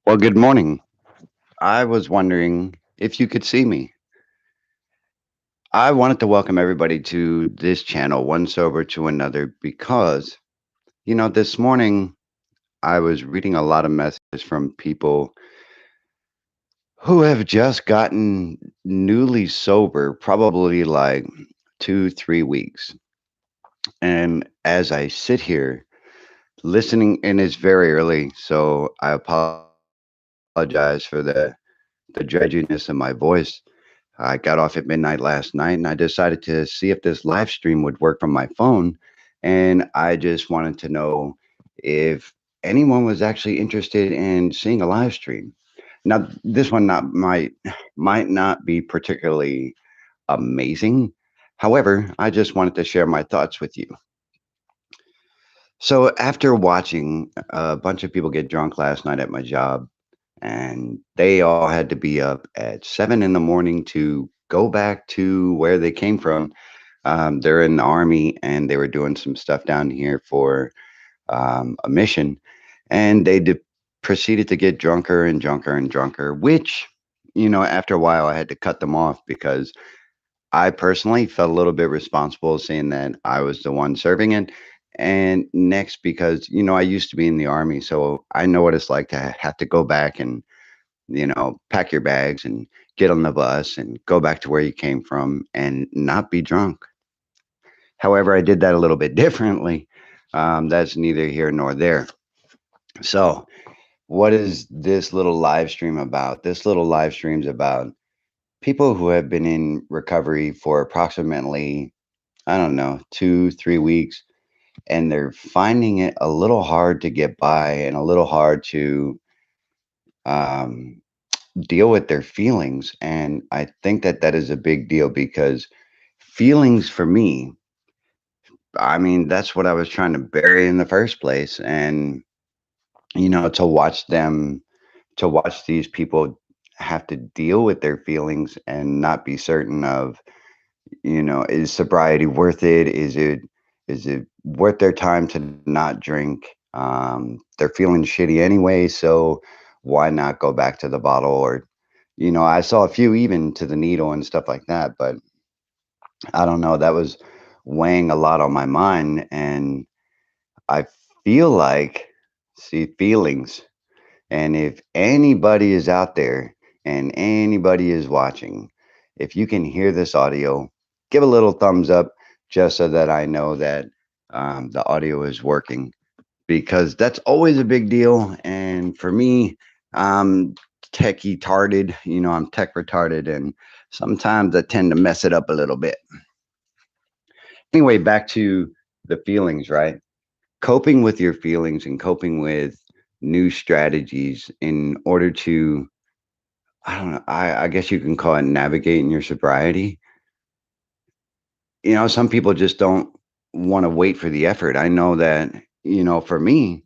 Well, good morning. I was wondering if you could see me. I wanted to welcome everybody to this channel, One Sober to Another, because, this morning I was reading a lot of messages from people who have just gotten newly sober, probably like 2, 3 weeks. And as I sit here listening, and it's very early, so I apologize for the dredginess of my voice. I got off at midnight last night and I decided to see if this live stream would work from my phone. And I just wanted to know if anyone was actually interested in seeing a live stream. Now, this one not might not be particularly amazing. However, I just wanted to share my thoughts with you. So after watching a bunch of people get drunk last night at my job, and they all had to be up at 7 in the morning to go back to where they came from. They're in the army and they were doing some stuff down here for a mission, and proceeded to get drunker and drunker and drunker. Which, after a while, I had to cut them off because I personally felt a little bit responsible seeing that I was the one serving it. And next, because I used to be in the army, so I know what it's like to have to go back and pack your bags and get on the bus and go back to where you came from and not be drunk. However, I did that a little bit differently. That's neither here nor there. So, what is this little live stream about? This little live stream's about people who have been in recovery for approximately, I don't know, 2, 3 weeks, and they're finding it a little hard to get by and a little hard to um, deal with their feelings. And I think that that is a big deal because feelings for me, I mean, that's what I was trying to bury in the first place. And, to watch these people have to deal with their feelings and not be certain of, is sobriety worth it? Is it worth their time to not drink? They're feeling shitty anyway, so why not go back to the bottle? Or, I saw a few even to the needle and stuff like that, but I don't know. That was weighing a lot on my mind, and I feel like, see, feelings. And if anybody is out there and anybody is watching, if you can hear this audio, give a little thumbs up just so that I know that the audio is working because that's always a big deal. And for me, I'm tech retarded, I'm tech retarded, and sometimes I tend to mess it up a little bit. Anyway, back to the feelings, right? Coping with your feelings and coping with new strategies in order to, I don't know, I guess you can call it navigating your sobriety. Some people just don't want to wait for the effort. I know that, for me,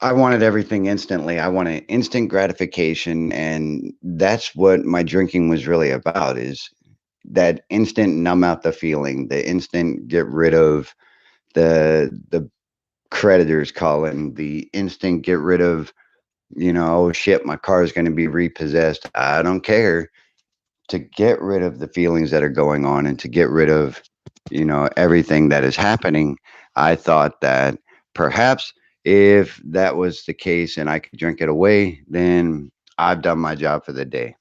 I wanted everything instantly. I wanted instant gratification. And that's what my drinking was really about, is that instant numb out the feeling, the instant get rid of the creditors calling, the instant get rid of, oh shit, my car is going to be repossessed. I don't care. To get rid of the feelings that are going on and to get rid of, everything that is happening. I thought that perhaps if that was the case and I could drink it away, then I've done my job for the day.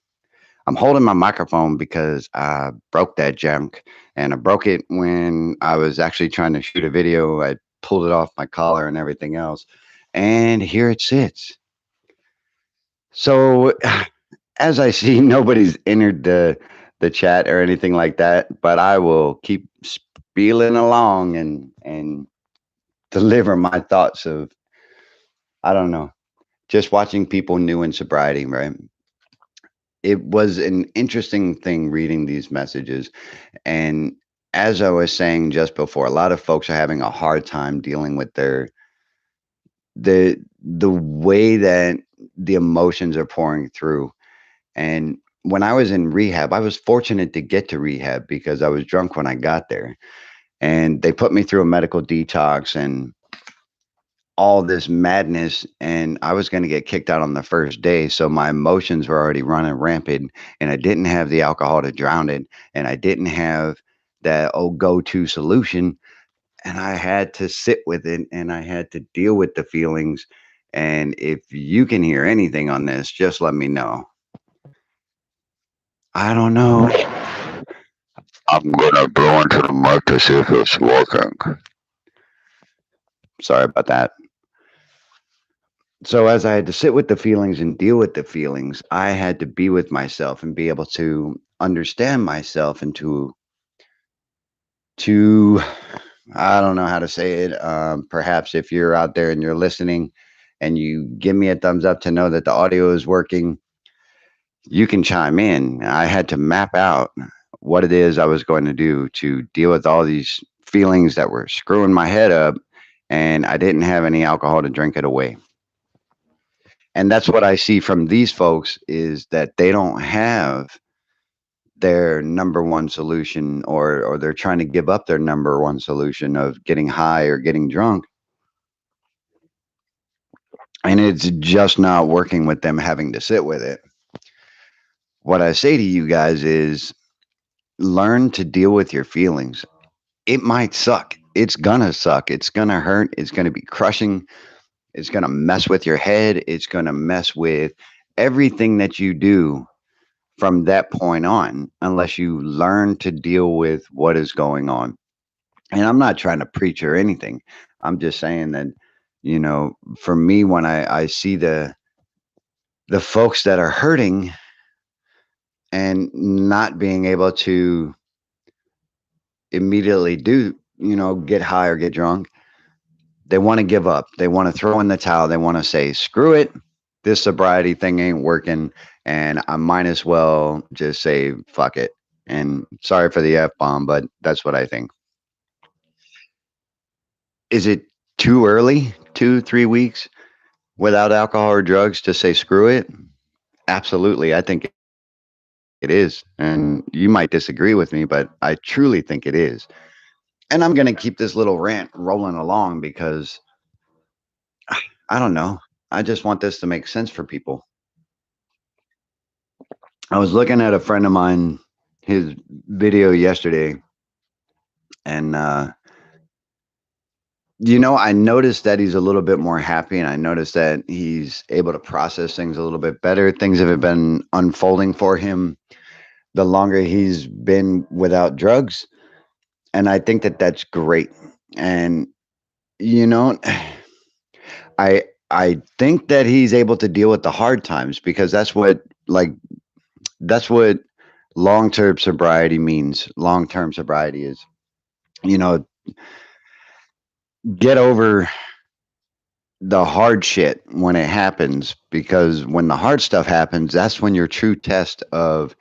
I'm holding my microphone because I broke that junk, and I broke it when I was actually trying to shoot a video. I pulled it off my collar and everything else. And here it sits. So as I see, nobody's entered the chat or anything like that, but I will keep spieling along and deliver my thoughts of, I don't know, just watching people new in sobriety, right? It was an interesting thing reading these messages. And as I was saying just before, a lot of folks are having a hard time dealing with the way that the emotions are pouring through. And when I was in rehab, I was fortunate to get to rehab because I was drunk when I got there. And they put me through a medical detox. And all this madness, and I was going to get kicked out on the first day. So my emotions were already running rampant, and I didn't have the alcohol to drown it, and I didn't have that go to solution. And I had to sit with it, and I had to deal with the feelings. And if you can hear anything on this, just let me know. I don't know. I'm gonna blow into the mic to see if it's working. Sorry about that. So as I had to sit with the feelings and deal with the feelings, I had to be with myself and be able to understand myself and to I don't know how to say it. Perhaps if you're out there and you're listening and you give me a thumbs up to know that the audio is working, you can chime in. I had to map out what it is I was going to do to deal with all these feelings that were screwing my head up, and I didn't have any alcohol to drink it away. And that's what I see from these folks is that they don't have their number one solution, or they're trying to give up their number one solution of getting high or getting drunk, and it's just not working with them having to sit with it. What I say to you guys is learn to deal with your feelings. It might suck. It's gonna suck. It's gonna hurt. It's gonna be crushing. It's gonna mess with your head. It's gonna mess with everything that you do from that point on, unless you learn to deal with what is going on. And I'm not trying to preach or anything. I'm just saying that, for me, when I see the folks that are hurting and not being able to immediately do, get high or get drunk, they want to give up. They want to throw in the towel. They want to say, screw it. This sobriety thing ain't working. And I might as well just say, fuck it. And sorry for the F bomb, but that's what I think. Is it too early? 2, 3 weeks without alcohol or drugs to say, screw it? Absolutely. I think it is. And you might disagree with me, but I truly think it is. And I'm going to keep this little rant rolling along because I don't know. I just want this to make sense for people. I was looking at a friend of mine, his video yesterday, and I noticed that he's a little bit more happy, and I noticed that he's able to process things a little bit better. Things have been unfolding for him the longer he's been without drugs, and I think that that's great. And you know, I think that he's able to deal with the hard times because that's what long-term sobriety means. Long-term sobriety is, you know, get over the hard shit when it happens, because when the hard stuff happens, that's when your true test of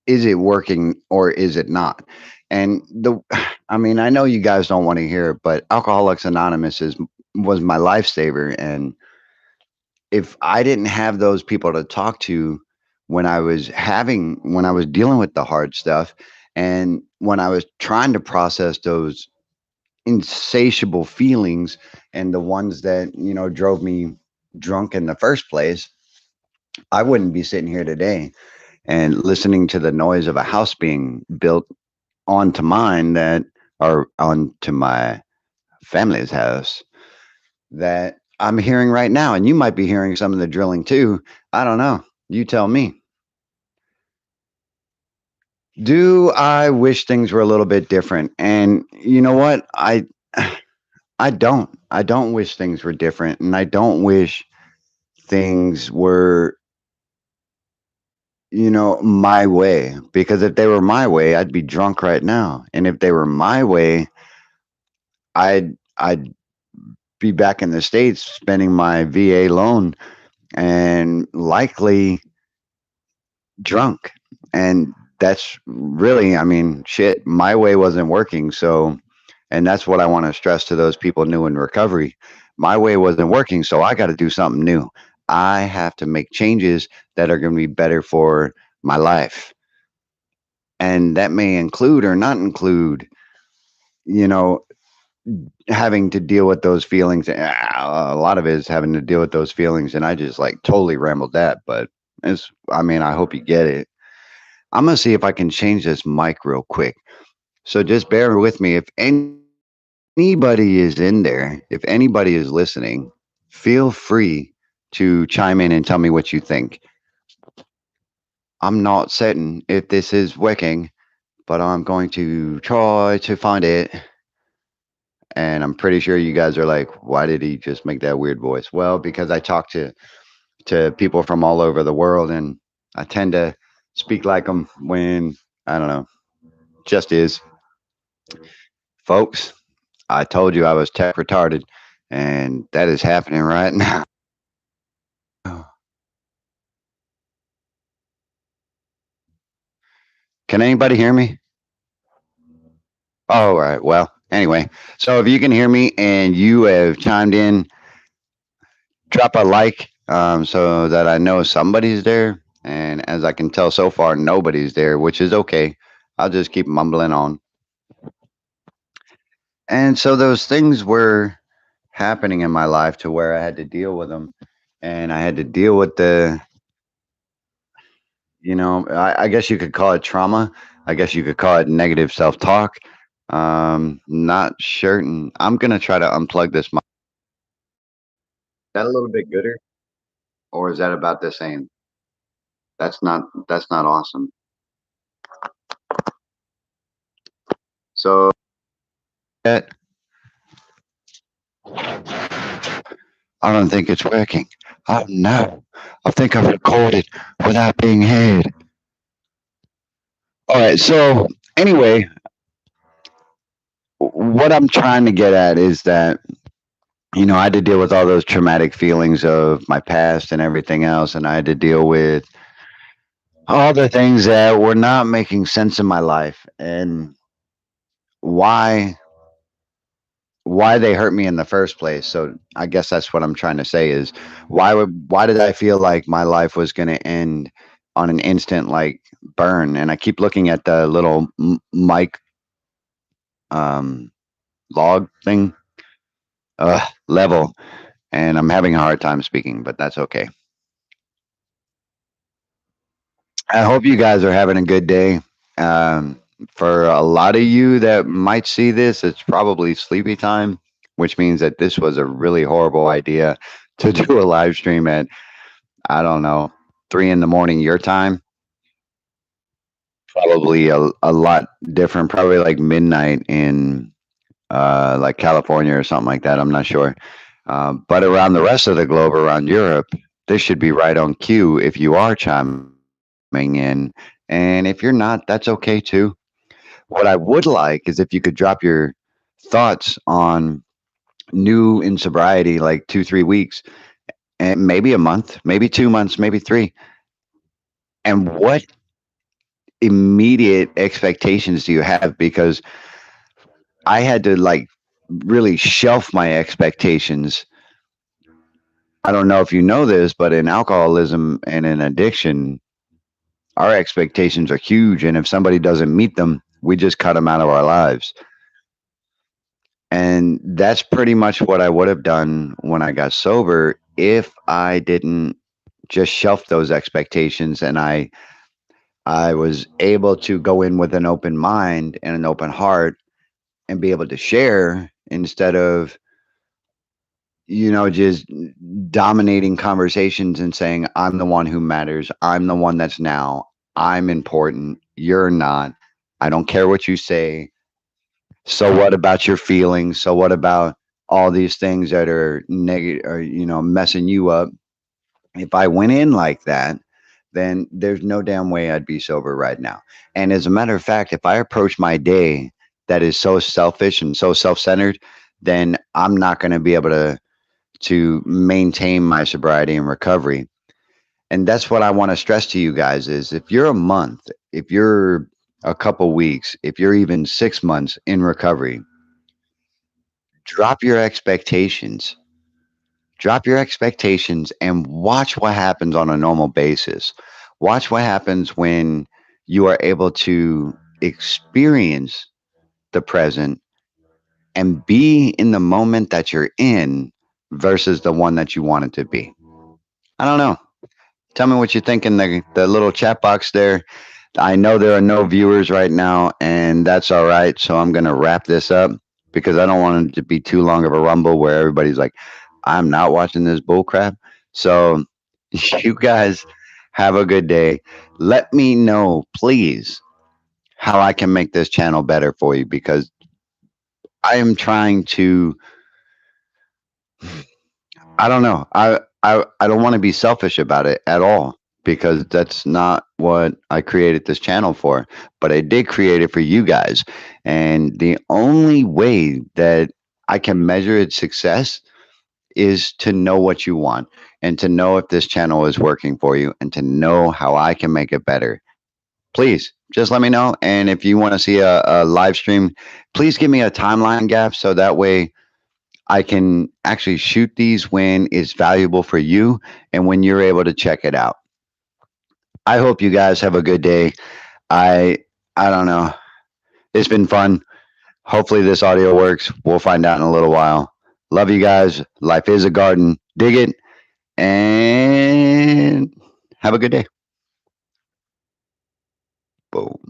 is it working or is it not. And I mean, I know you guys don't want to hear it, but Alcoholics Anonymous was my lifesaver. And if I didn't have those people to talk to when I was dealing with the hard stuff, and when I was trying to process those insatiable feelings and the ones that, drove me drunk in the first place, I wouldn't be sitting here today and listening to the noise of a house being built onto mine that, or onto my family's house, that I'm hearing right now. And you might be hearing some of the drilling too. I don't know. You tell me. Do I wish things were a little bit different? And you know what? I don't. I don't wish things were different, and I don't wish things were, my way, because if they were my way, I'd be drunk right now. And if they were my way, I'd be back in the States spending my VA loan and likely drunk. And that's really, I mean, shit, my way wasn't working. So, and that's what I want to stress to those people new in recovery. My way wasn't working, so I got to do something new. I have to make changes that are going to be better for my life. And that may include or not include, you know, having to deal with those feelings. A lot of it is having to deal with those feelings, and I just like totally rambled that. But it's, I mean, I hope you get it. I'm gonna see if I can change this mic real quick. So just bear with me. If anybody is in there, if anybody is listening, feel free to chime in and tell me what you think. I'm not certain if this is working, but I'm going to try to find it. And I'm pretty sure you guys are like, why did he just make that weird voice? Well, because I talk to people from all over the world, and I tend to speak like them when I don't know, just is, folks. I told you I was tech retarded, and that is happening right now. Can anybody hear me? All right. Well, anyway, so if you can hear me and you have chimed in, drop a like so that I know somebody's there. And as I can tell so far, nobody's there, which is okay. I'll just keep mumbling on. And so those things were happening in my life to where I had to deal with them. And I had to deal with the, I guess you could call it trauma. I guess you could call it negative self talk. Not certain. I'm going to try to unplug this mic. Is that a little bit gooder? Or is that about the same? That's not awesome. So that I don't think it's working. Oh no. I think I've recorded without being heard. All right, so anyway, what I'm trying to get at is that I had to deal with all those traumatic feelings of my past and everything else, and I had to deal with all the things that were not making sense in my life and why why they hurt me in the first place. So I guess that's what I'm trying to say is why did I feel like my life was going to end on an instant like burn? And I keep looking at the little mic um, log thing level, and I'm having a hard time speaking, but that's okay. I hope you guys are having a good day. Um, for a lot of you that might see this, it's probably sleepy time, which means that this was a really horrible idea to do a live stream at, I don't know, 3 in the morning your time. Probably a lot different, probably like midnight in like California or something like that. I'm not sure. But around the rest of the globe, around Europe, this should be right on cue if you are chiming in. And if you're not, that's okay too. What I would like is if you could drop your thoughts on new in sobriety, like 2, 3 weeks, and maybe a month, maybe 2 months, maybe three. And what immediate expectations do you have? Because I had to like really shelf my expectations. I don't know if you know this, but in alcoholism and in addiction, our expectations are huge. And if somebody doesn't meet them, we just cut them out of our lives. And that's pretty much what I would have done when I got sober if I didn't just shelf those expectations and I was able to go in with an open mind and an open heart and be able to share instead of just dominating conversations and saying I'm the one who matters, I'm the one that's now, I'm important, you're not, I don't care what you say. So what about your feelings? So what about all these things that are negative or messing you up? If I went in like that, then there's no damn way I'd be sober right now. And as a matter of fact, if I approach my day that is so selfish and so self-centered, then I'm not going to be able to maintain my sobriety and recovery. And that's what I want to stress to you guys is if you're a month, if you're a couple weeks, if you're even 6 months in recovery, drop your expectations. Drop your expectations and watch what happens on a normal basis. Watch what happens when you are able to experience the present and be in the moment that you're in versus the one that you want it to be. I don't know. Tell me what you think in the little chat box there. I know there are no viewers right now, and that's all right. So I'm going to wrap this up because I don't want it to be too long of a rumble where everybody's like, I'm not watching this bull crap. So you guys have a good day. Let me know, please, how I can make this channel better for you because I am trying to, I don't know. I don't want to be selfish about it at all because that's not what I created this channel for. But I did create it for you guys. And the only way that I can measure its success is to know what you want and to know if this channel is working for you and to know how I can make it better. Please just let me know. And if you want to see a live stream, please give me a timeline gap so that way I can actually shoot these when it's valuable for you and when you're able to check it out. I hope you guys have a good day. I I don't know. It's been fun. Hopefully this audio works. We'll find out in a little while. Love you guys. Life is a garden. Dig it and have a good day. Boom.